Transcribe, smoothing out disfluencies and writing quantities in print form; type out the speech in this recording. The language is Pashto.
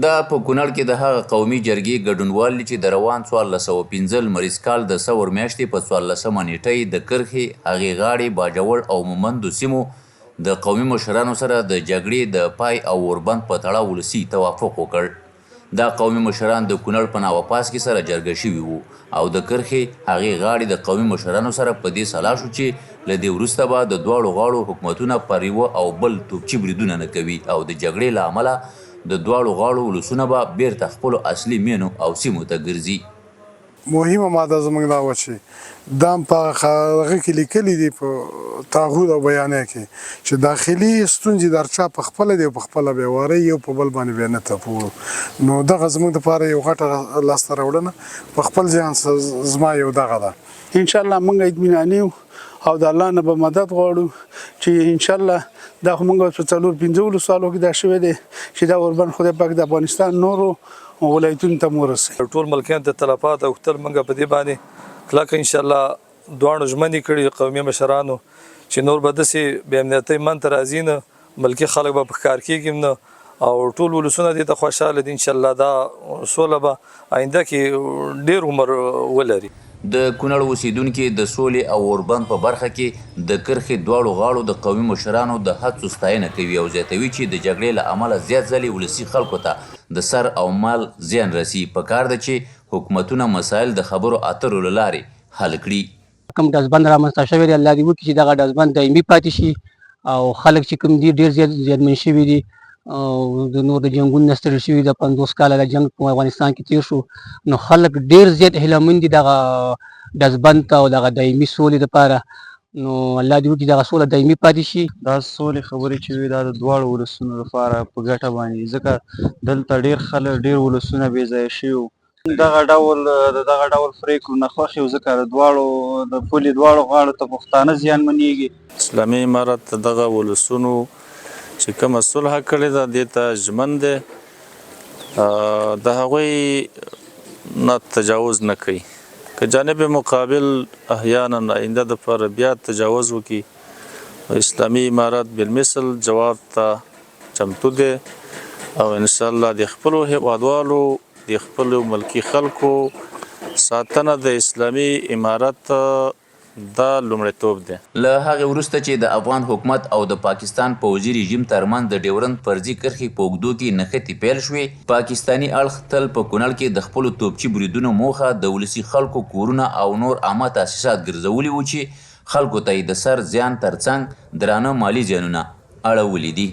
دا په کونړ کې د هغه قومي جرګې ګډونوال چې د روان 1415 لمریز کال د ثور میاشتې په 14مه نیټه د کرښې هغې غاړې باجوړ او مومندو سیمو د قومي مشرانو سره د جګړې د پای او اوربند په تړاو ولسي توافق وکړ. دا قومي مشران د کونړ په ناوپاس کې سره جرګه شوي وو او د کرښې هغې غاړې د قومي مشرانو سره په دې سلا شو چې له دې وروسته به د دواړو غاړو حکومتونه پر یوه او بل توپچي بریدونه نه کوي او د جګړې له امله د دواړو غاړو ولسونه به بیرته خپلو اصلي مینو او سیمو ته ګرځي. مهمه ماده زموږ دا وه چې دا هم په هغه کې لیکلي دي په تعهد او بیانیه کې چې داخلي ستونزې د هر چا په خپله دي او په خپله به یې واري یو په بل باندې به یې نه تپو. نو دغه زموږ دپاره یو غټه لاسته راوړنه په خپل ځان زما یو دغه ده. انشاءالله موږ اطمیناني یو او د الله نه به مدد غواړو چې انشاءالله دا خو موږ په 4-15 سالو کې دا شوی دی چې دا اوربند خدای پاک د افغانستان نورو ولایتونو ته ورسوي. ټول ملکیان ته تلفات او اختل موږ په دې باندې کلکه انشاءالله دواړو ژمنې کړي قومي مشرانو چې نور به داسې بې امنیتۍ منځته راځي نه، ملکي خلک به په ښکار کېږي نه او ټول ولسونه دې ته خوشحاله دي. انشاءالله دا سوله به آینده کې ډېر عمر ولري. د کونړ اوسیدونکي د سولې او اوربند په برخه کې د کرښې دواړو غاړو د قومي مشرانو د هڅو ستاینه کوي او زیاتوي چې د جګړې له امله زیات ځلې ولسي خلکو ته د سر او مال زیان رسي. پکار ده چې حکومتونه مسایل د خبرو اترو له لارې حل کړي. کوم ډزبند رامنځته شوی دی الله دې وکړي چې دغه ډزبند دایمي پاتې شي او خلک چې کوم دي ډېر زیانمن شوي دي او د نور د جنګونو نه ستړي شوي د 50 کاله د جنګ په افغانستان کې تېر شو نو خلک ډېر زیات هیله مند دي دغه ډزبند ته او دغه دایمي سولې دپاره. نو الله دې وکړي دغه سوله دایمي پاتې شي. دا سولې خبرې چې وي دا د دواړو ولسونو لپاره په ګټه باندې ځکه دلته ډېر خلک ډېر ولسونه بې ځایه شوي دغه ډول پرېکړو نه خوښ یو ځکه د دواړو د پولې دواړو غاړو ته پښتانه زیانمنېږي. اسلامي امارت دغه ولسونو چې کومه صلح کړې ده دې ته ژمن دی د هغوی نه تجاوز نه کوي. که جانب مقابل احیانا آینده دپاره بیا تجاوز وکړي اسلامي امارت بالمثل جواب ته چمتو دی او انشاءالله د خپلو هیوادوالو د خپلو ملکي خلکو ساتنه د اسلامي امارت دا لومړیتوب دی. له هغې وروسته چې د افغان حکومت او د پاکستان پوځي رژیم ترمنځ د ډیورنډ فرضي کرښې په اوږدو کې نښتې پیل شوې، پاکستاني اړخ تل په کونړ کې د خپلو توپچي بریدونو موخه د ولسي خلکو کورونه او نور عامه تاسیسات ګرځولي وو چې خلکو ته یې د سر زیان ترڅنګ درانه مالي زیانونه اړولي دي.